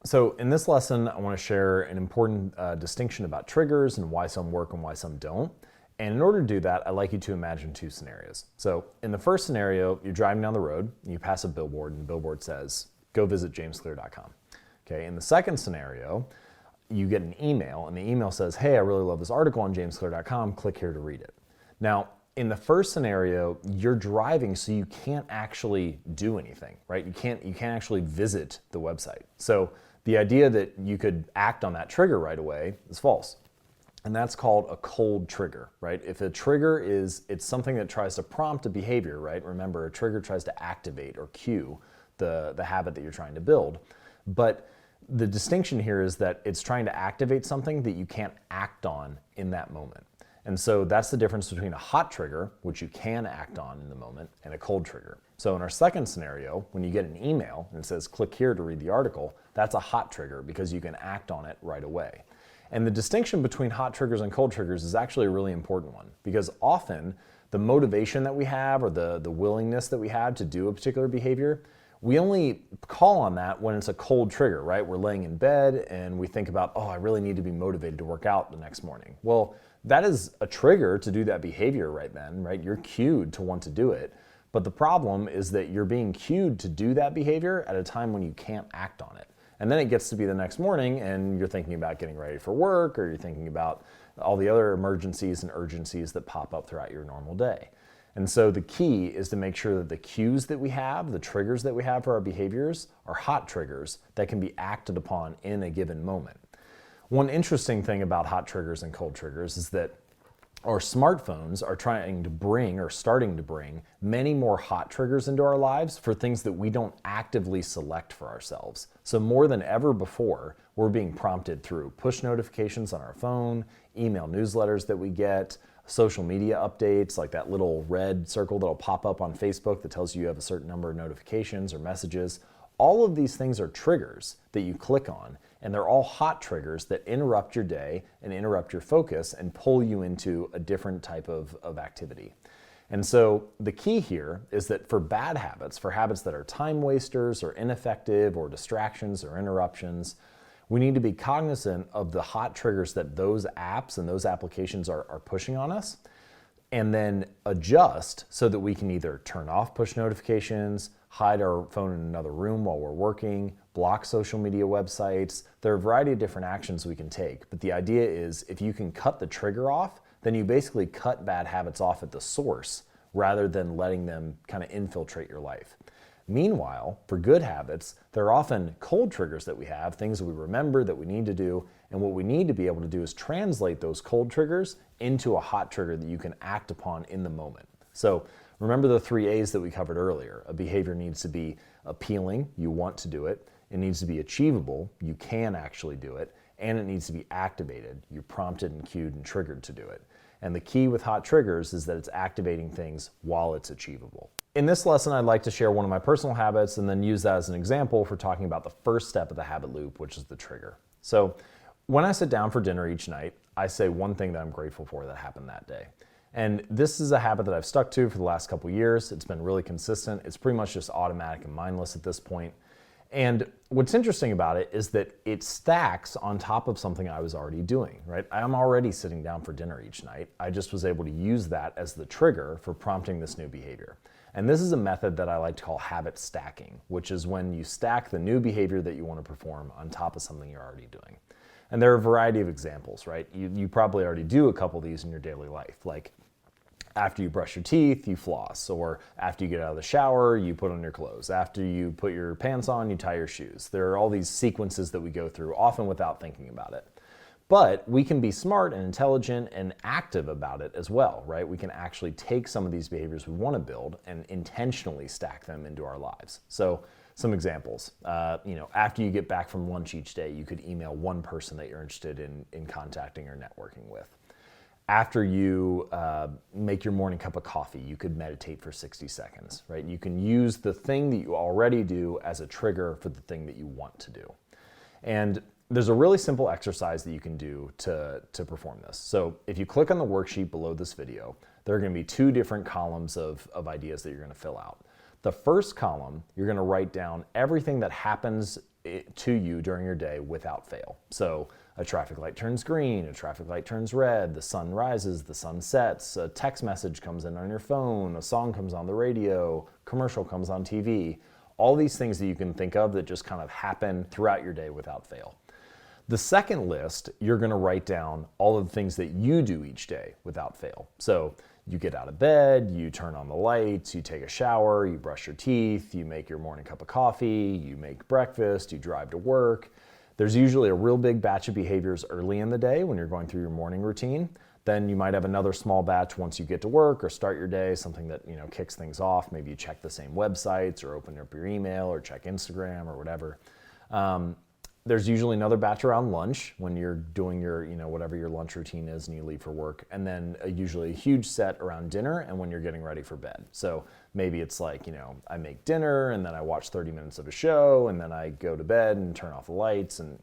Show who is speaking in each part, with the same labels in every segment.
Speaker 1: So in this lesson, I want to share an important distinction about triggers and why some work and why some don't. And in order to do that, I'd like you to imagine two scenarios. So in the first scenario, you're driving down the road, and you pass a billboard, and the billboard says, go visit jamesclear.com. Okay, in the second scenario, you get an email, and the email says, hey, I really love this article on jamesclear.com, click here to read it. Now, in the first scenario, you're driving, so you can't actually do anything, right? You can't actually visit the website. So the idea that you could act on that trigger right away is false. And that's called a cold trigger, right? If a trigger it's something that tries to prompt a behavior, right? Remember, a trigger tries to activate or cue the habit that you're trying to build. But the distinction here is that it's trying to activate something that you can't act on in that moment. And so that's the difference between a hot trigger, which you can act on in the moment, and a cold trigger. So in our second scenario, when you get an email and it says click here to read the article, that's a hot trigger because you can act on it right away. And the distinction between hot triggers and cold triggers is actually a really important one, because often the motivation that we have or the willingness that we have to do a particular behavior, we only call on that when it's a cold trigger, right? We're laying in bed and we think about, oh, I really need to be motivated to work out the next morning. Well, that is a trigger to do that behavior right then, right? You're cued to want to do it. But the problem is that you're being cued to do that behavior at a time when you can't act on it. And then it gets to be the next morning and you're thinking about getting ready for work, or you're thinking about all the other emergencies and urgencies that pop up throughout your normal day. And so the key is to make sure that the cues that we have, the triggers that we have for our behaviors, are hot triggers that can be acted upon in a given moment. One interesting thing about hot triggers and cold triggers is that our smartphones are trying to bring, or starting to bring, many more hot triggers into our lives for things that we don't actively select for ourselves. So more than ever before, we're being prompted through push notifications on our phone, email newsletters that we get, social media updates, like that little red circle that'll pop up on Facebook that tells you have a certain number of notifications or messages. All of these things are triggers that you click on, and they're all hot triggers that interrupt your day and interrupt your focus and pull you into a different type of activity. And so the key here is that for bad habits, for habits that are time wasters or ineffective or distractions or interruptions, we need to be cognizant of the hot triggers that those apps and those applications are pushing on us, and then adjust so that we can either turn off push notifications, hide our phone in another room while we're working, block social media websites. There are a variety of different actions we can take, but the idea is if you can cut the trigger off, then you basically cut bad habits off at the source rather than letting them kind of infiltrate your life. Meanwhile, for good habits, there are often cold triggers that we have, things that we remember that we need to do, and what we need to be able to do is translate those cold triggers into a hot trigger that you can act upon in the moment. So remember the 3 A's that we covered earlier. A behavior needs to be appealing, you want to do it. It needs to be achievable, you can actually do it. And it needs to be activated, you're prompted and cued and triggered to do it. And the key with hot triggers is that it's activating things while it's achievable. In this lesson, I'd like to share one of my personal habits and then use that as an example for talking about the first step of the habit loop, which is the trigger. So when I sit down for dinner each night, I say one thing that I'm grateful for that happened that day. And this is a habit that I've stuck to for the last couple years. It's been really consistent. It's pretty much just automatic and mindless at this point. And what's interesting about it is that it stacks on top of something I was already doing, right? I'm already sitting down for dinner each night. I just was able to use that as the trigger for prompting this new behavior. And this is a method that I like to call habit stacking, which is when you stack the new behavior that you want to perform on top of something you're already doing. And there are a variety of examples, right? You probably already do a couple of these in your daily life, like after you brush your teeth, you floss, or after you get out of the shower, you put on your clothes. After you put your pants on, you tie your shoes. There are all these sequences that we go through, often without thinking about it. But we can be smart and intelligent and active about it as well, right? We can actually take some of these behaviors we want to build and intentionally stack them into our lives. So some examples, after you get back from lunch each day, you could email one person that you're interested in contacting or networking with. After you make your morning cup of coffee, you could meditate for 60 seconds, right? You can use the thing that you already do as a trigger for the thing that you want to do. And there's a really simple exercise that you can do to perform this. So if you click on the worksheet below this video, there are going to be 2 different columns of ideas that you're going to fill out. The first column, you're going to write down everything that happens to you during your day without fail. So a traffic light turns green, a traffic light turns red, the sun rises, the sun sets, a text message comes in on your phone, a song comes on the radio, commercial comes on TV. All these things that you can think of that just kind of happen throughout your day without fail. The second list, you're going to write down all of the things that you do each day without fail. So you get out of bed, you turn on the lights, you take a shower, you brush your teeth, you make your morning cup of coffee, you make breakfast, you drive to work. There's usually a real big batch of behaviors early in the day when you're going through your morning routine. Then you might have another small batch once you get to work or start your day, something that kicks things off. Maybe you check the same websites or open up your email or check Instagram or whatever. There's usually another batch around lunch when you're doing your, whatever your lunch routine is and you leave for work. And then usually a huge set around dinner and when you're getting ready for bed. So maybe it's like, I make dinner and then I watch 30 minutes of a show and then I go to bed and turn off the lights and,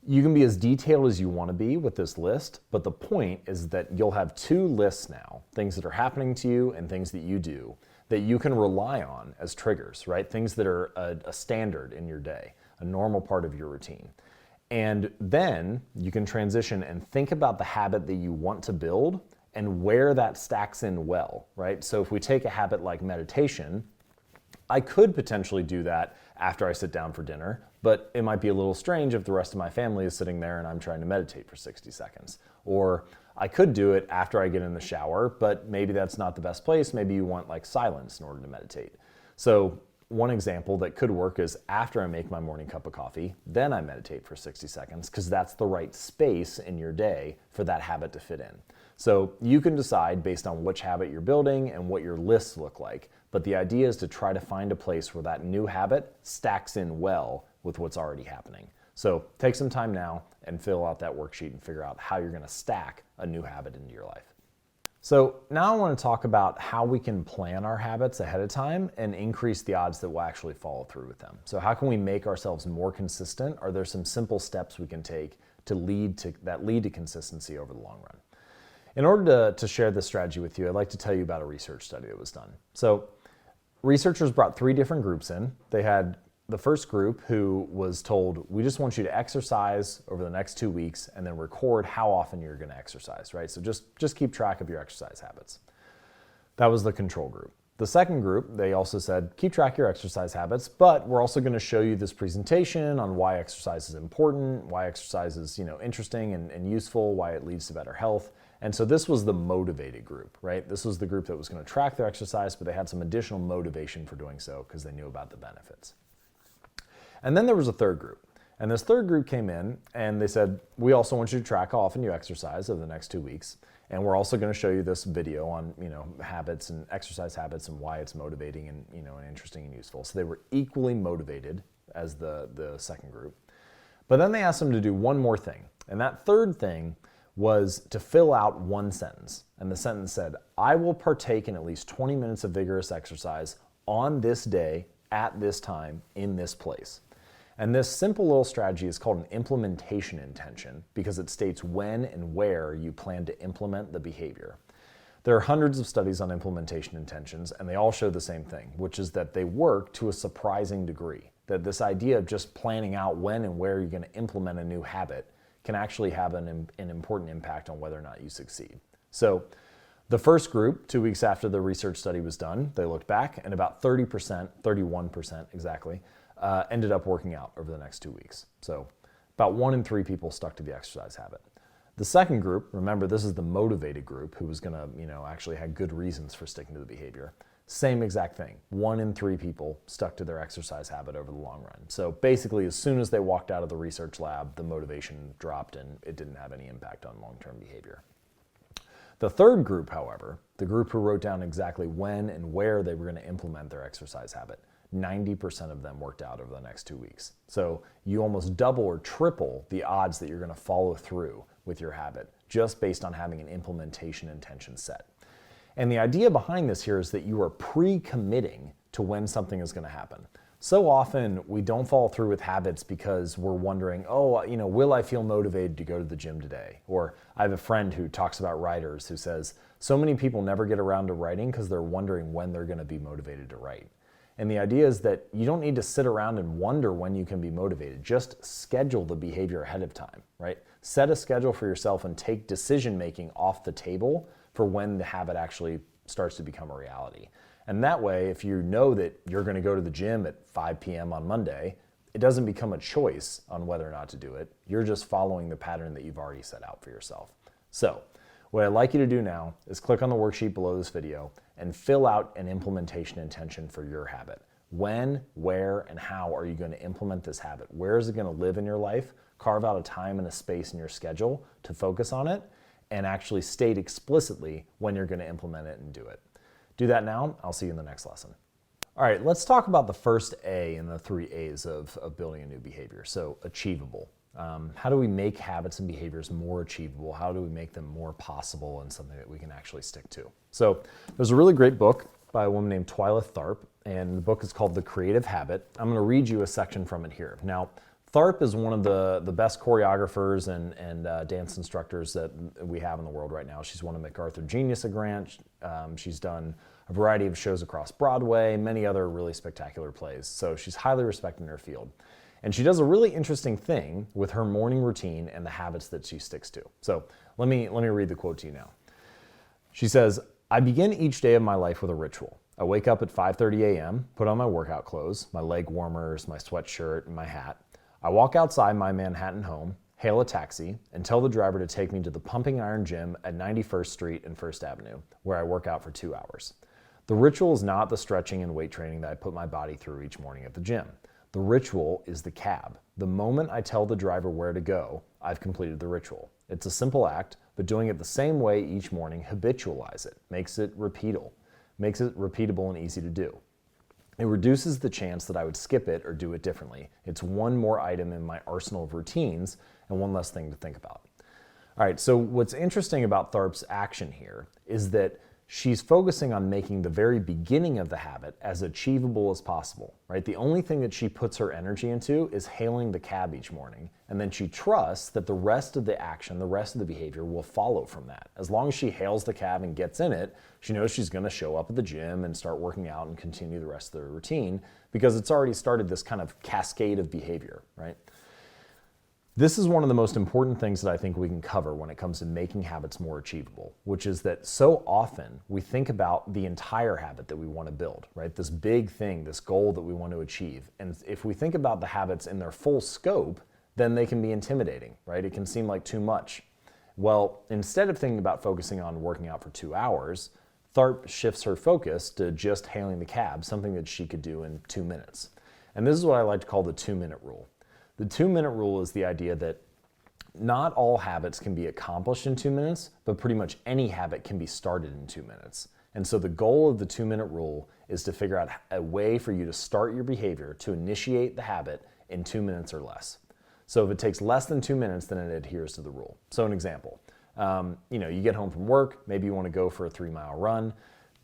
Speaker 1: You can be as detailed as you want to be with this list, but the point is that you'll have two lists now, things that are happening to you and things that you do, that you can rely on as triggers, right? Things that are a standard in your day, a normal part of your routine. And then you can transition and think about the habit that you want to build and where that stacks in well, right? So if we take a habit like meditation, I could potentially do that after I sit down for dinner, but it might be a little strange if the rest of my family is sitting there and I'm trying to meditate for 60 seconds. Or I could do it after I get in the shower, but maybe that's not the best place. Maybe you want like silence in order to meditate. So one example that could work is after I make my morning cup of coffee, then I meditate for 60 seconds because that's the right space in your day for that habit to fit in. So you can decide based on which habit you're building and what your lists look like. But the idea is to try to find a place where that new habit stacks in well with what's already happening. So take some time now and fill out that worksheet and figure out how you're going to stack a new habit into your life. So now I want to talk about how we can plan our habits ahead of time and increase the odds that we'll actually follow through with them. So how can we make ourselves more consistent? Are there some simple steps we can take to lead to consistency over the long run? In order to share this strategy with you, I'd like to tell you about a research study that was done. So researchers brought 3 different groups in. They had the first group who was told, we just want you to exercise over the next 2 weeks and then record how often you're going to exercise, right? So just keep track of your exercise habits. That was the control group. The second group, they also said, keep track of your exercise habits, but we're also going to show you this presentation on why exercise is important, why exercise is interesting and useful, why it leads to better health. And so this was the motivated group, right? This was the group that was going to track their exercise, but they had some additional motivation for doing so because they knew about the benefits. And then there was a third group. And this third group came in and they said, we also want you to track how often you exercise over the next 2 weeks. And we're also going to show you this video on, habits and exercise habits and why it's motivating and, and interesting and useful. So they were equally motivated as the second group. But then they asked them to do one more thing. And that third thing was to fill out one sentence. And the sentence said, I will partake in at least 20 minutes of vigorous exercise on this day, at this time, in this place. And this simple little strategy is called an implementation intention because it states when and where you plan to implement the behavior. There are hundreds of studies on implementation intentions, and they all show the same thing, which is that they work to a surprising degree. That this idea of just planning out when and where you're going to implement a new habit can actually have an important impact on whether or not you succeed. So the first group, 2 weeks after the research study was done, they looked back and about 30%, 31% exactly, ended up working out over the next 2 weeks. So about 1 in 3 people stuck to the exercise habit. The second group, remember this is the motivated group who was going to, actually had good reasons for sticking to the behavior. Same exact thing. 1 in 3 people stuck to their exercise habit over the long run. So basically, as soon as they walked out of the research lab, the motivation dropped and it didn't have any impact on long-term behavior. The third group, however, the group who wrote down exactly when and where they were going to implement their exercise habit, 90% of them worked out over the next 2 weeks. So you almost double or triple the odds that you're going to follow through with your habit just based on having an implementation intention set. And the idea behind this here is that you are pre-committing to when something is going to happen. So often we don't follow through with habits because we're wondering, will I feel motivated to go to the gym today? Or I have a friend who talks about writers who says, so many people never get around to writing because they're wondering when they're going to be motivated to write. And the idea is that you don't need to sit around and wonder when you can be motivated. Just schedule the behavior ahead of time, right? Set a schedule for yourself and take decision making off the table for when the habit actually starts to become a reality. And that way, if you know that you're going to go to the gym at 5 p.m. on Monday, it doesn't become a choice on whether or not to do it. You're just following the pattern that you've already set out for yourself. So what I'd like you to do now is click on the worksheet below this video and fill out an implementation intention for your habit. When, where, and how are you going to implement this habit? Where is it going to live in your life? Carve out a time and a space in your schedule to focus on it and actually state explicitly when you're going to implement it and do it. Do that now. I'll see you in the next lesson. All right, let's talk about the first A in the 3 A's of building a new behavior. So achievable. How do we make habits and behaviors more achievable? How do we make them more possible and something that we can actually stick to? So there's a really great book by a woman named Twyla Tharp, and the book is called The Creative Habit. I'm going to read you a section from it here. Now, Tharp is one of the best choreographers and dance instructors that we have in the world right now. She's won a MacArthur Genius Grant. She's done a variety of shows across Broadway, many other really spectacular plays. So she's highly respected in her field. And she does a really interesting thing with her morning routine and the habits that she sticks to. So let me read the quote to you now. She says, "I begin each day of my life with a ritual. I wake up at 5:30 a.m., put on my workout clothes, my leg warmers, my sweatshirt, and my hat. I walk outside my Manhattan home, hail a taxi, and tell the driver to take me to the Pumping Iron Gym at 91st Street and 1st Avenue, where I work out for 2 hours. The ritual is not the stretching and weight training that I put my body through each morning at the gym. The ritual is the cab. The moment I tell the driver where to go, I've completed the ritual. It's a simple act, but doing it the same way each morning habitualizes it, makes it repeatable and easy to do. It reduces the chance that I would skip it or do it differently. It's one more item in my arsenal of routines and one less thing to think about." All right, so what's interesting about Tharp's action here is that she's focusing on making the very beginning of the habit as achievable as possible, right? The only thing that she puts her energy into is hailing the cab each morning. And then she trusts that the rest of the action, the rest of the behavior will follow from that. As long as she hails the cab and gets in it, she knows she's going to show up at the gym and start working out and continue the rest of the routine because it's already started this kind of cascade of behavior, right? This is one of the most important things that I think we can cover when it comes to making habits more achievable, which is that so often we think about the entire habit that we want to build, right? This big thing, this goal that we want to achieve. And if we think about the habits in their full scope, then they can be intimidating, right? It can seem like too much. Well, instead of thinking about focusing on working out for 2 hours, Tharp shifts her focus to just hailing the cab, something that she could do in 2 minutes. And this is what I like to call the 2-minute rule. The 2-minute rule is the idea that not all habits can be accomplished in 2 minutes, but pretty much any habit can be started in 2 minutes. And so the goal of the 2-minute rule is to figure out a way for you to start your behavior, to initiate the habit in 2 minutes or less. So if it takes less than 2 minutes, then it adheres to the rule. So an example, you get home from work, maybe you want to go for a 3-mile run.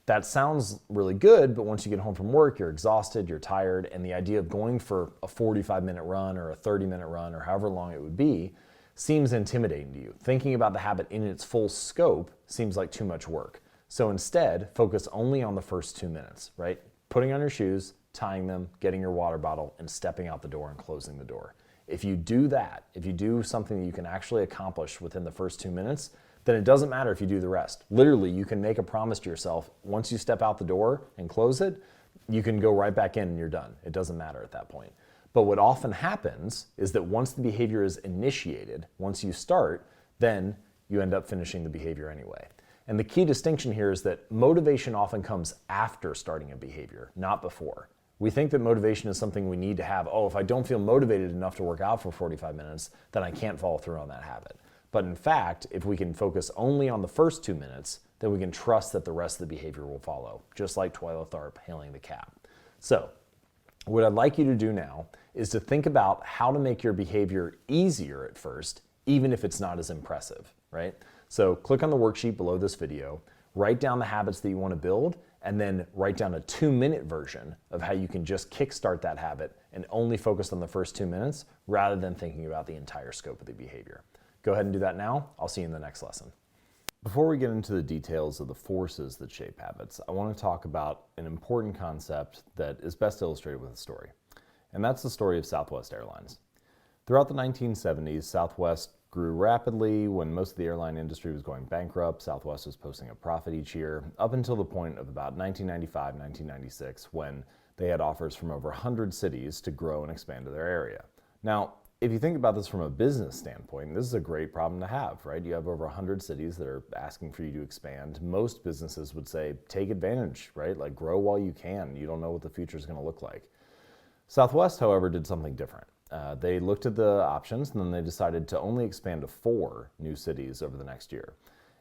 Speaker 1: That sounds really good, but once you get home from work, you're exhausted, you're tired, and the idea of going for a 45-minute run or a 30-minute run or however long it would be seems intimidating to you. Thinking about the habit in its full scope seems like too much work. So instead, focus only on the first 2 minutes, right? Putting on your shoes, tying them, getting your water bottle, and stepping out the door and closing the door. If you do that, if you do something that you can actually accomplish within the first 2 minutes, then it doesn't matter if you do the rest. Literally, you can make a promise to yourself. Once you step out the door and close it, you can go right back in and you're done. It doesn't matter at that point. But what often happens is that once the behavior is initiated, once you start, then you end up finishing the behavior anyway. And the key distinction here is that motivation often comes after starting a behavior, not before. We think that motivation is something we need to have. Oh, if I don't feel motivated enough to work out for 45 minutes, then I can't follow through on that habit. But in fact, if we can focus only on the first 2 minutes, then we can trust that the rest of the behavior will follow, just like Twyla Tharp hailing the cab. So what I'd like you to do now is to think about how to make your behavior easier at first, even if it's not as impressive, right? So click on the worksheet below this video, write down the habits that you want to build, and then write down a 2-minute version of how you can just kickstart that habit and only focus on the first 2 minutes rather than thinking about the entire scope of the behavior. Go ahead and do that now. I'll see you in the next lesson. Before we get into the details of the forces that shape habits, I want to talk about an important concept that is best illustrated with a story. And that's the story of Southwest Airlines. Throughout the 1970s, Southwest grew rapidly. When most of the airline industry was going bankrupt, Southwest was posting a profit each year, up until the point of about 1995, 1996, when they had offers from over 100 cities to grow and expand to their area. Now, if you think about this from a business standpoint, this is a great problem to have, right? You have over 100 cities that are asking for you to expand. Most businesses would say, take advantage, right? Like, grow while you can. You don't know what the future is going to look like. Southwest, however, did something different. They looked at the options, and then they decided to only expand to 4 new cities over the next year.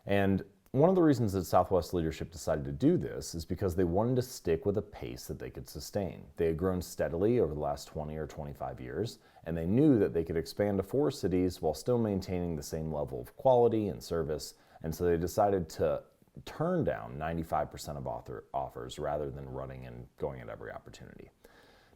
Speaker 1: And one of the reasons that Southwest leadership decided to do this is because they wanted to stick with a pace that they could sustain. They had grown steadily over the last 20 or 25 years, and they knew that they could expand to 4 cities while still maintaining the same level of quality and service, and so they decided to turn down 95% of offers rather than running and going at every opportunity.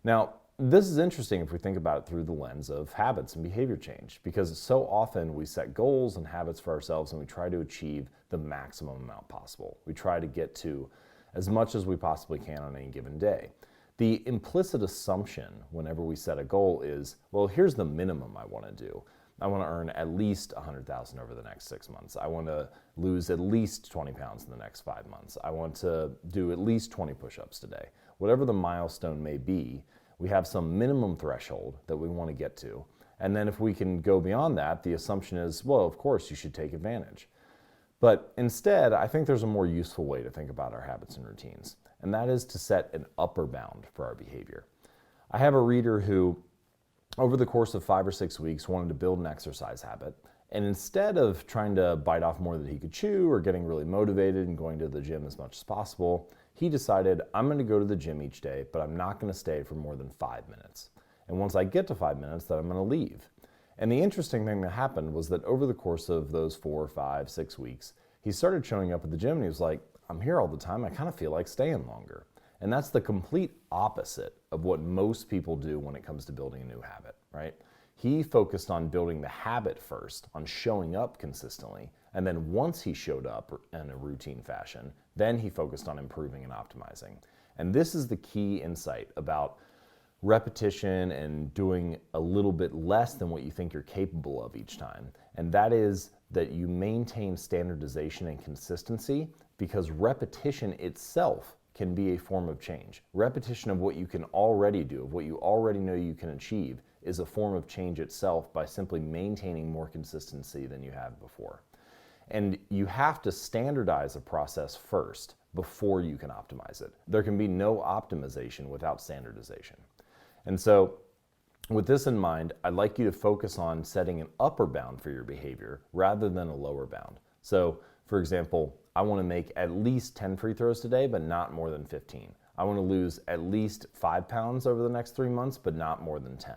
Speaker 1: Now, this is interesting if we think about it through the lens of habits and behavior change, because so often we set goals and habits for ourselves and we try to achieve the maximum amount possible. We try to get to as much as we possibly can on any given day. The implicit assumption whenever we set a goal is, well, here's the minimum I want to do. I want to earn at least $100,000 over the next 6 months. I want to lose at least 20 pounds in the next 5 months. I want to do at least 20 push-ups today. Whatever the milestone may be, we have some minimum threshold that we want to get to. And then if we can go beyond that, the assumption is, well, of course you should take advantage. But instead, I think there's a more useful way to think about our habits and routines, and that is to set an upper bound for our behavior. I have a reader who, over the course of 5 or 6 weeks, wanted to build an exercise habit. And instead of trying to bite off more than he could chew or getting really motivated and going to the gym as much as possible, he decided, I'm going to go to the gym each day, but I'm not going to stay for more than 5 minutes. And once I get to 5 minutes, then I'm going to leave. And the interesting thing that happened was that over the course of those 4, 5, 6 weeks, he started showing up at the gym and he was like, I'm here all the time. I kind of feel like staying longer. And that's the complete opposite of what most people do when it comes to building a new habit, right? He focused on building the habit first, on showing up consistently. And then once he showed up in a routine fashion, then he focused on improving and optimizing. And this is the key insight about repetition and doing a little bit less than what you think you're capable of each time. And that is that you maintain standardization and consistency, because repetition itself can be a form of change. Repetition of what you can already do, of what you already know you can achieve, is a form of change itself by simply maintaining more consistency than you have before. And you have to standardize a process first before you can optimize it. There can be no optimization without standardization. And so with this in mind, I'd like you to focus on setting an upper bound for your behavior rather than a lower bound. So for example, I want to make at least 10 free throws today, but not more than 15. I want to lose at least 5 pounds over the next 3 months, but not more than 10.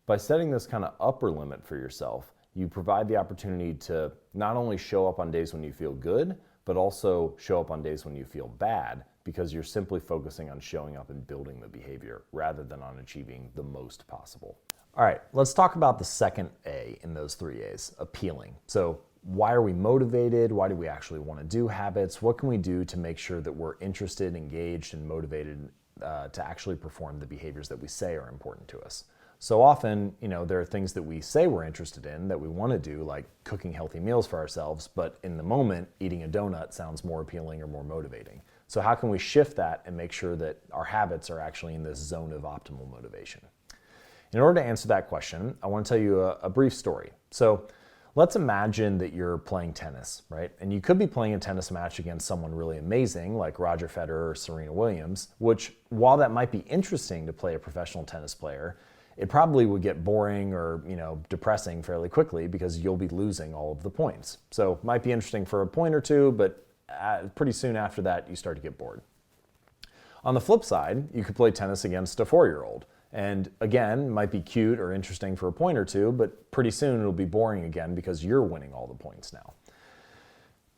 Speaker 1: By setting this kind of upper limit for yourself, you provide the opportunity to not only show up on days when you feel good, but also show up on days when you feel bad, because you're simply focusing on showing up and building the behavior rather than on achieving the most possible. All right, let's talk about the second A in those 3 A's, appealing. So why are we motivated? Why do we actually want to do habits? What can we do to make sure that we're interested, engaged, and motivated to actually perform the behaviors that we say are important to us? So often, there are things that we say we're interested in that we want to do, like cooking healthy meals for ourselves, but in the moment, eating a donut sounds more appealing or more motivating. So how can we shift that and make sure that our habits are actually in this zone of optimal motivation? In order to answer that question, I want to tell you a brief story. So let's imagine that you're playing tennis, right? And you could be playing a tennis match against someone really amazing like Roger Federer or Serena Williams, which, while that might be interesting to play a professional tennis player, it probably would get boring or depressing fairly quickly because you'll be losing all of the points. So it might be interesting for a point or two, but pretty soon after that, you start to get bored. On the flip side, you could play tennis against a 4-year-old. And again, it might be cute or interesting for a point or two, but pretty soon it'll be boring again because you're winning all the points now.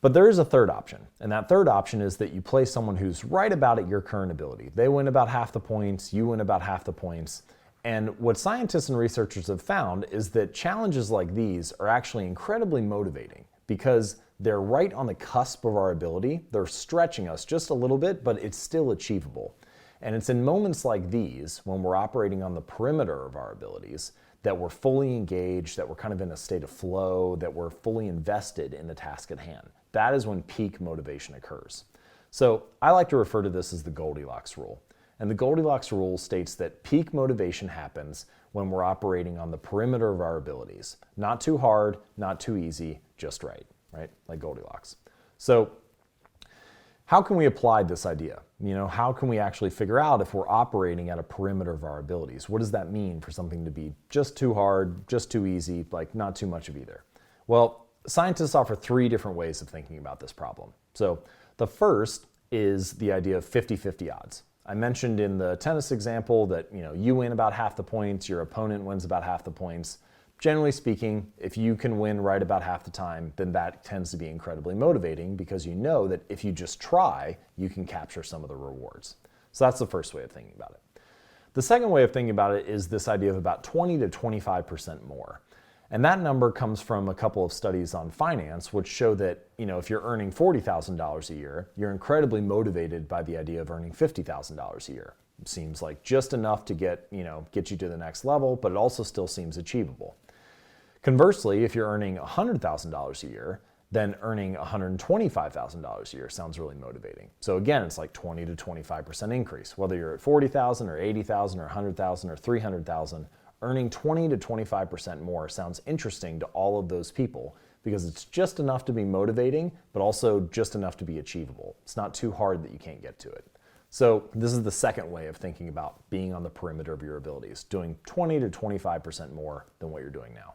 Speaker 1: But there is a third option, and that third option is that you play someone who's right about at your current ability. They win about half the points, you win about half the points. And what scientists and researchers have found is that challenges like these are actually incredibly motivating because they're right on the cusp of our ability. They're stretching us just a little bit, but it's still achievable. And it's in moments like these, when we're operating on the perimeter of our abilities, that we're fully engaged, that we're kind of in a state of flow, that we're fully invested in the task at hand. That is when peak motivation occurs. So I like to refer to this as the Goldilocks rule. And the Goldilocks rule states that peak motivation happens when we're operating on the perimeter of our abilities. Not too hard, not too easy, just right? Like Goldilocks. So how can we apply this idea? How can we actually figure out if we're operating at a perimeter of our abilities? What does that mean for something to be just too hard, just too easy, like not too much of either? Well, scientists offer 3 different ways of thinking about this problem. So the first is the idea of 50-50 odds. I mentioned in the tennis example that you win about half the points, your opponent wins about half the points. Generally speaking, if you can win right about half the time, then that tends to be incredibly motivating because you know that if you just try, you can capture some of the rewards. So that's the first way of thinking about it. The second way of thinking about it is this idea of about 20 to 25% more. And that number comes from a couple of studies on finance, which show that if you're earning $40,000 a year, you're incredibly motivated by the idea of earning $50,000 a year. It seems like just enough to get you to the next level, but it also still seems achievable. Conversely, if you're earning $100,000 a year, then earning $125,000 a year sounds really motivating. So again, it's like 20 to 25% increase. Whether you're at $40,000 or $80,000 or $100,000 or $300,000, earning 20 to 25% more sounds interesting to all of those people because it's just enough to be motivating, but also just enough to be achievable. It's not too hard that you can't get to it. So this is the second way of thinking about being on the perimeter of your abilities, doing 20 to 25% more than what you're doing now.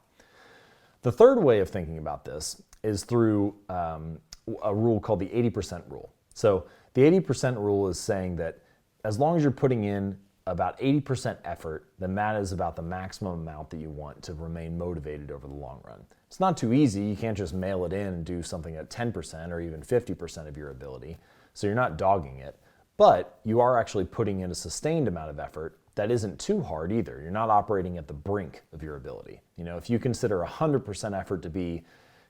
Speaker 1: The third way of thinking about this is through a rule called the 80% rule. So the 80% rule is saying that as long as you're putting in about 80% effort, then that is about the maximum amount that you want to remain motivated over the long run. It's not too easy. You can't just mail it in and do something at 10% or even 50% of your ability. So you're not dogging it, but you are actually putting in a sustained amount of effort that isn't too hard either. You're not operating at the brink of your ability. If you consider 100% effort to be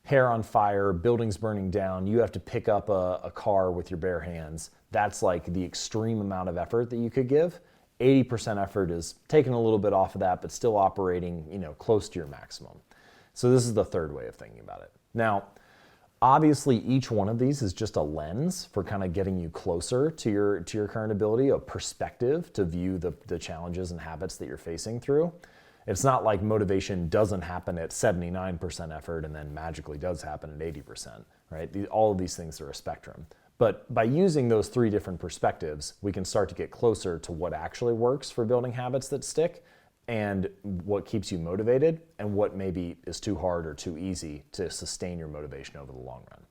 Speaker 1: hair on fire, buildings burning down, you have to pick up a car with your bare hands, that's like the extreme amount of effort that you could give. 80% effort is taking a little bit off of that, but still operating, close to your maximum. So this is the third way of thinking about it. Now, obviously each one of these is just a lens for kind of getting you closer to your current ability, a perspective to view the challenges and habits that you're facing through. It's not like motivation doesn't happen at 79% effort and then magically does happen at 80%, right? All of these things are a spectrum. But by using those 3 different perspectives, we can start to get closer to what actually works for building habits that stick and what keeps you motivated and what maybe is too hard or too easy to sustain your motivation over the long run.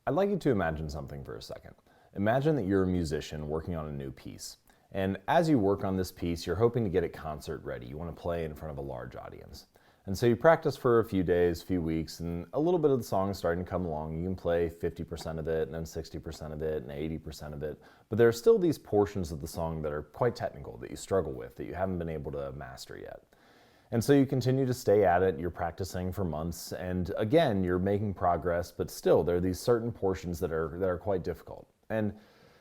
Speaker 1: I'd like you to imagine something for a second. Imagine that you're a musician working on a new piece. And as you work on this piece, you're hoping to get it concert ready. You want to play in front of a large audience. And so you practice for a few days, few weeks, and a little bit of the song is starting to come along. You can play 50% of it, and then 60% of it, and 80% of it. But there are still these portions of the song that are quite technical, that you struggle with, that you haven't been able to master yet. And so you continue to stay at it, you're practicing for months, and again, you're making progress, but still there are these certain portions that are quite difficult. And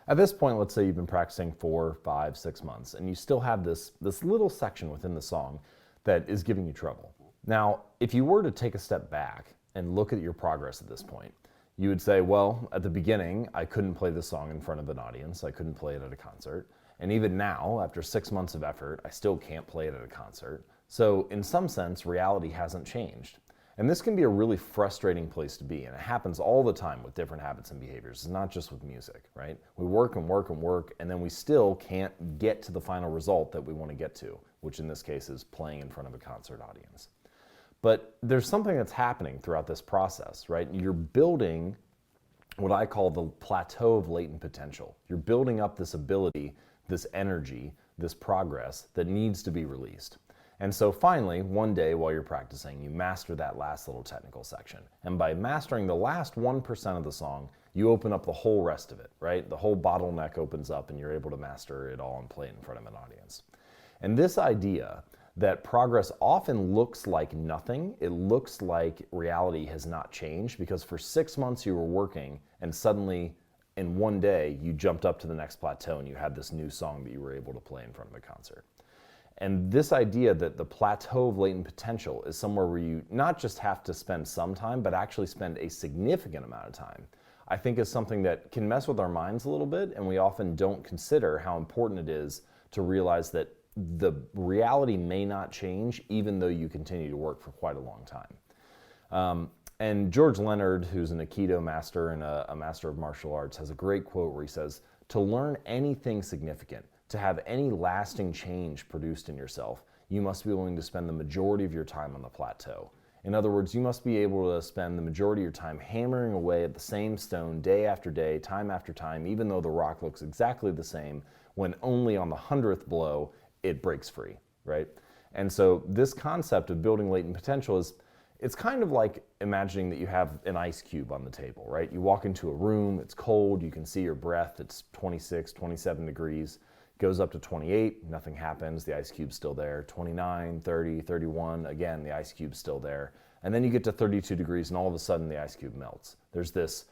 Speaker 1: at this point, let's say you've been practicing 4, 5, 6 months, and you still have this little section within the song that is giving you trouble. Now, if you were to take a step back and look at your progress at this point, you would say, well, at the beginning, I couldn't play this song in front of an audience. I couldn't play it at a concert. And even now, after 6 months of effort, I still can't play it at a concert. So in some sense, reality hasn't changed. And this can be a really frustrating place to be. And it happens all the time with different habits and behaviors. It's not just with music, right? We work and work and work, and then we still can't get to the final result that we want to get to, which in this case is playing in front of a concert audience. But there's something that's happening throughout this process, right? You're building what I call the plateau of latent potential. You're building up this ability, this energy, this progress that needs to be released. And so finally, one day while you're practicing, you master that last little technical section. And by mastering the last 1% of the song, you open up the whole rest of it, right? The whole bottleneck opens up and you're able to master it all and play it in front of an audience. And this idea that progress often looks like nothing. It looks like reality has not changed because for 6 months you were working and suddenly in one day you jumped up to the next plateau and you had this new song that you were able to play in front of a concert. And this idea that the plateau of latent potential is somewhere where you not just have to spend some time, but actually spend a significant amount of time, I think is something that can mess with our minds a little bit, and we often don't consider how important it is to realize that the reality may not change even though you continue to work for quite a long time. And George Leonard, who's an Aikido master and a master of martial arts, has a great quote where he says, "To learn anything significant, to have any lasting change produced in yourself, you must be willing to spend the majority of your time on the plateau." In other words, you must be able to spend the majority of your time hammering away at the same stone day after day, time after time, even though the rock looks exactly the same, when only on the 100th blow it breaks free, right? And so this concept of building latent potential it's kind of like imagining that you have an ice cube on the table, right? You walk into a room, it's cold, you can see your breath, it's 26, 27 degrees, goes up to 28, nothing happens, the ice cube's still there, 29, 30, 31, again, the ice cube's still there. And then you get to 32 degrees and all of a sudden the ice cube melts. There's this,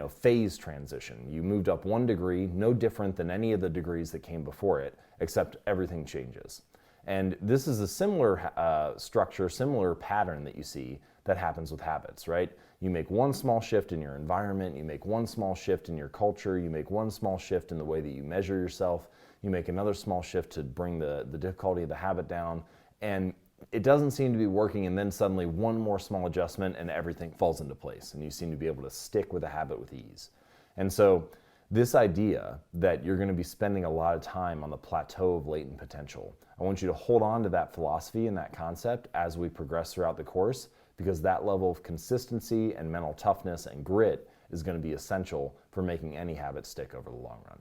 Speaker 1: phase transition. You moved up 1 degree, no different than any of the degrees that came before it, except everything changes. And this is a similar structure, similar pattern that you see that happens with habits, right? You make one small shift in your environment, you make one small shift in your culture, you make one small shift in the way that you measure yourself, you make another small shift to bring the difficulty of the habit down, and it doesn't seem to be working, and then suddenly one more small adjustment and everything falls into place, and you seem to be able to stick with a habit with ease. And so this idea that you're going to be spending a lot of time on the plateau of latent potential, I want you to hold on to that philosophy and that concept as we progress throughout the course, because that level of consistency and mental toughness and grit is going to be essential for making any habit stick over the long run.